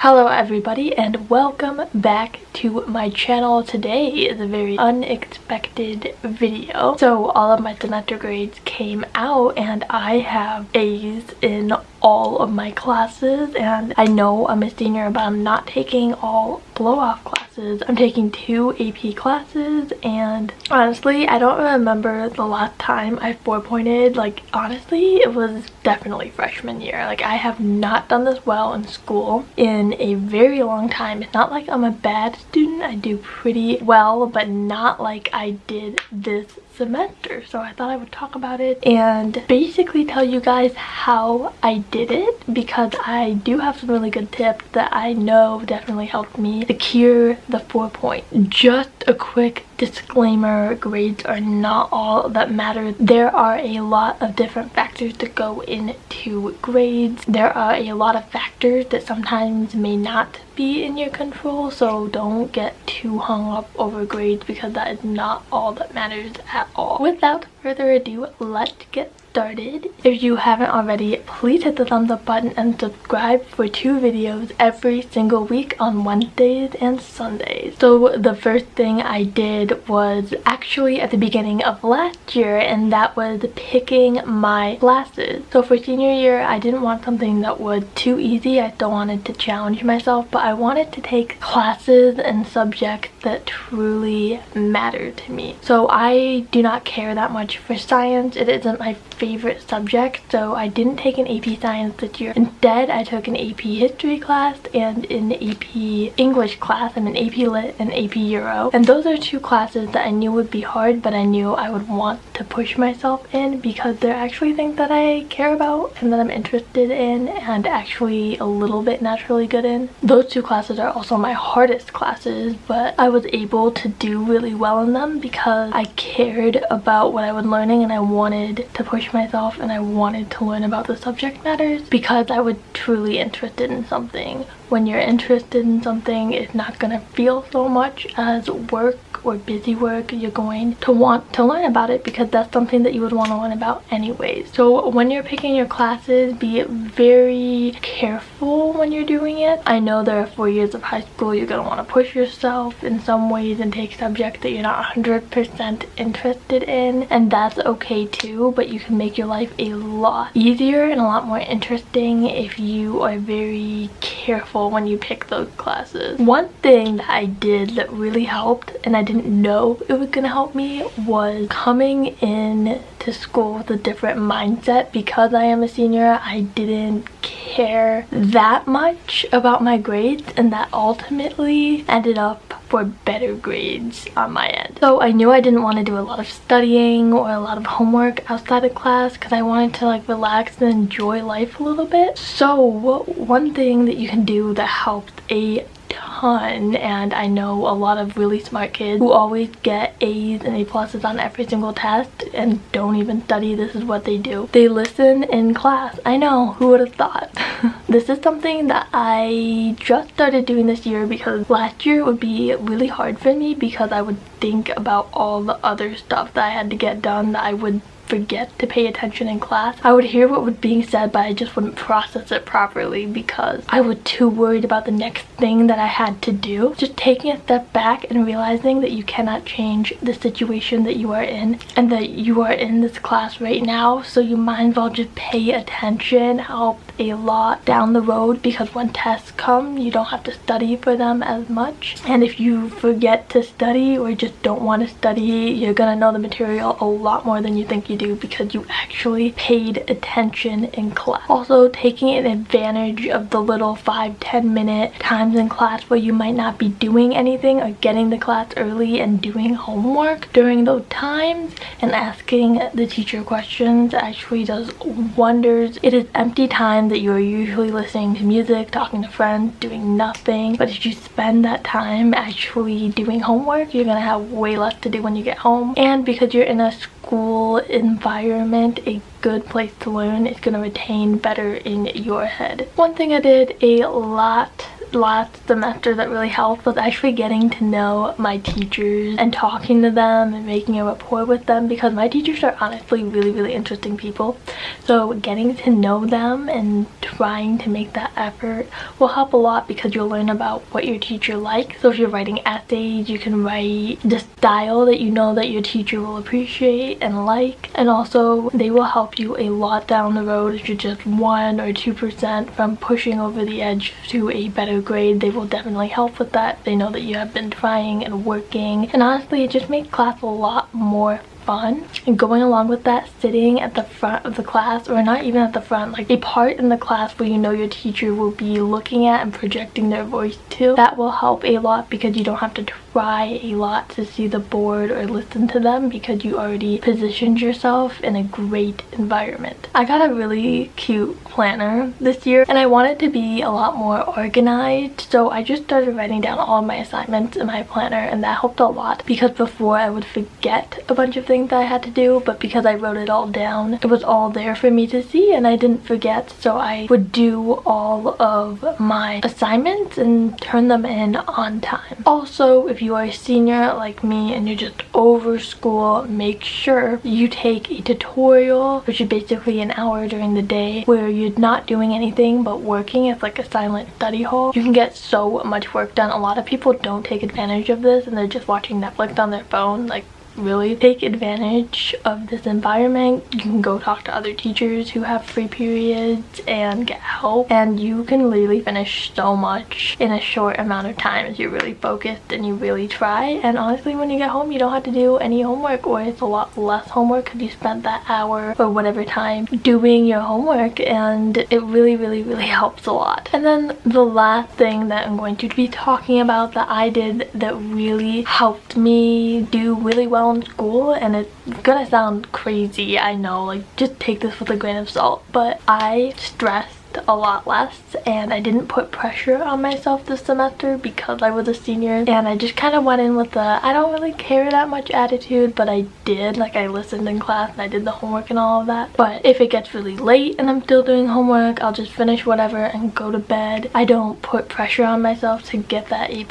Hello everybody and welcome back to my channel. Today is a very unexpected video. So all of my semester grades came out and I have A's in all of my classes, and I know I'm a senior but I'm not taking all blow-off classes. I'm taking 2 AP classes, and honestly I don't remember the last time I 4-pointed. Like honestly it was definitely freshman year. Like I have not done this well in school in a very long time. It's not like I'm a bad student, I do pretty well, but not like I did this semester. So I thought I would talk about it and basically tell you guys how I did it, because I do have some really good tips that I know definitely helped me secure the 4-point. Just a quick disclaimer, grades are not all that matter. There are a lot of different factors that go into grades. There are a lot of factors that sometimes may not be in your control, so don't get too hung up over grades because that is not all that matters at all. Without further ado, let's get started. If you haven't already, please hit the thumbs up button and subscribe for 2 videos every single week on Wednesdays and Sundays. So the first thing I did was actually at the beginning of last year, and that was picking my classes. So for senior year I didn't want something that was too easy. I still wanted to challenge myself, but I wanted to take classes and subjects that truly matter to me. So I do not care that much for science. It isn't my favorite subject, so I didn't take an AP Science this year. Instead, I took an AP History class and an AP English class, and an AP Lit and AP Euro. And those are 2 classes that I knew would be hard, but I knew I would want to push myself in because they're actually things that I care about and that I'm interested in and actually a little bit naturally good in. Those 2 classes are also my hardest classes, but I was able to do really well in them because I cared about what I was learning and I wanted to push myself and I wanted to learn about the subject matters because I was truly interested in something. When you're interested in something, it's not gonna feel so much as work or busy work. You're going to want to learn about it because that's something that you would want to learn about anyways. So when you're picking your classes, be very careful when you're doing it. I know there are 4 years of high school. You're gonna want to push yourself in some ways and take subjects that you're not 100% interested in, and that's okay too, but you can make your life a lot easier and a lot more interesting if you are very careful when you pick those classes. One thing that I did that really helped, and I didn't know it was gonna help me, was coming in to school with a different mindset. Because I am a senior, I didn't care that much about my grades, and that ultimately ended up for better grades on my end. So I knew I didn't want to do a lot of studying or a lot of homework outside of class because I wanted to like relax and enjoy life a little bit. So one thing that you can do that helped a ton, and I know a lot of really smart kids who always get A's and A+ on every single test and don't even study, this is what they do. They listen in class. I know, who would have thought? This is something that I just started doing this year because last year it would be really hard for me because I would think about all the other stuff that I had to get done that I would forget to pay attention in class. I would hear what was being said, but I just wouldn't process it properly because I was too worried about the next thing that I had to do. Just taking a step back and realizing that you cannot change the situation that you are in and that you are in this class right now, so you might as well just pay attention helped a lot down the road, because when tests come you don't have to study for them as much, and if you forget to study or just don't want to study, you're gonna know the material a lot more than you think you do because you actually paid attention in class. Also, taking advantage of the little 5-10 minute times in class where you might not be doing anything, or getting to class early and doing homework during those times and asking the teacher questions actually does wonders. It is empty time that you are usually listening to music, talking to friends, doing nothing, but if you spend that time actually doing homework, you're gonna have way less to do when you get home. And because you're in a school environment, a good place to learn is going to retain better in your head. One thing I did a lot last semester that really helped was actually getting to know my teachers and talking to them and making a rapport with them, because my teachers are honestly really interesting people. So getting to know them and trying to make that effort will help a lot, because you'll learn about what your teacher likes. So if you're writing essays, you can write the style that you know that your teacher will appreciate and like, and also they will help you a lot down the road if you're just 1 or 2% from pushing over the edge to a better grade. They will definitely help with that. They know that you have been trying and working, and honestly it just makes class a lot more fun. And going along with that, sitting at the front of the class, or not even at the front, like a part in the class where you know your teacher will be looking at and projecting their voice to, that will help a lot, because you don't have to try a lot to see the board or listen to them, because you already positioned yourself in a great environment. I got a really cute planner this year, and I wanted to be a lot more organized, so I just started writing down all of my assignments in my planner, and that helped a lot, because before I would forget a bunch of things that I had to do, but because I wrote it all down, it was all there for me to see and I didn't forget. So I would do all of my assignments and turn them in on time. Also, if you are a senior like me and you're just over school, make sure you take a tutorial, which is basically an hour during the day where you're not doing anything but working. It's like a silent study hall. You can get so much work done. A lot of people don't take advantage of this and they're just watching Netflix on their phone. Like, really take advantage of this environment. You can go talk to other teachers who have free periods and get help, and you can literally finish so much in a short amount of time if you're really focused and you really try. And honestly, when you get home, you don't have to do any homework, or it's a lot less homework because you spent that hour or whatever time doing your homework, and it really helps a lot. And then the last thing that I'm going to be talking about that I did that really helped me do really well in school, and it's gonna sound crazy, I know, like just take this with a grain of salt, but I stressed a lot less and I didn't put pressure on myself this semester because I was a senior, and I just kind of went in with a I don't really care that much attitude, but I did. Like, I listened in class and I did the homework and all of that, but if it gets really late and I'm still doing homework, I'll just finish whatever and go to bed. I don't put pressure on myself to get that A+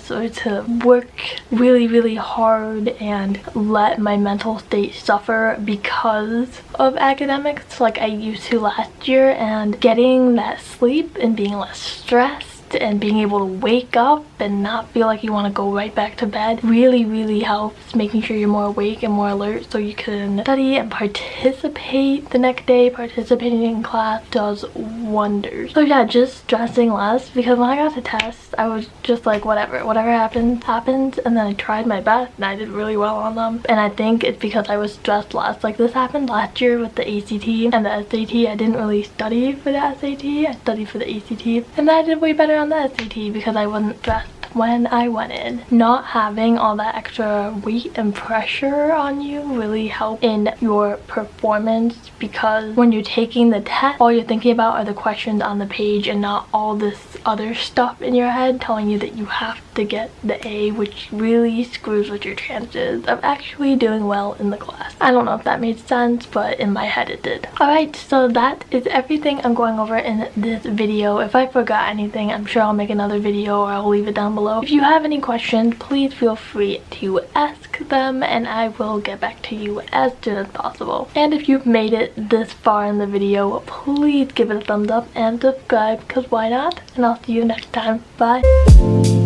or to work really hard and let my mental state suffer because of academics like I used to last year. And getting that sleep and being less stressed and being able to wake up and not feel like you want to go right back to bed really helps, making sure you're more awake and more alert so you can study and participate the next day. Participating in class does wonders. So yeah, just stressing less, because when I got to tests I was just like whatever happens, and then I tried my best and I did really well on them. And I think it's because I was stressed less. Like, this happened last year with the ACT and the SAT. I didn't really study for the SAT, I studied for the ACT, and I did way better on the SAT because I wasn't stressed when I went in. Not having all that extra weight and pressure on you really helps in your performance, because when you're taking the test, all you're thinking about are the questions on the page and not all this other stuff in your head telling you that you have to get the A, which really screws with your chances of actually doing well in the class. I don't know if that made sense, but in my head it did. Alright, so that is everything I'm going over in this video. If I forgot anything, I'm sure I'll make another video or I'll leave it down below. If you have any questions, please feel free to ask them and I will get back to you as soon as possible. And if you've made it this far in the video, please give it a thumbs up and subscribe, because why not? And I'll see you next time. Bye!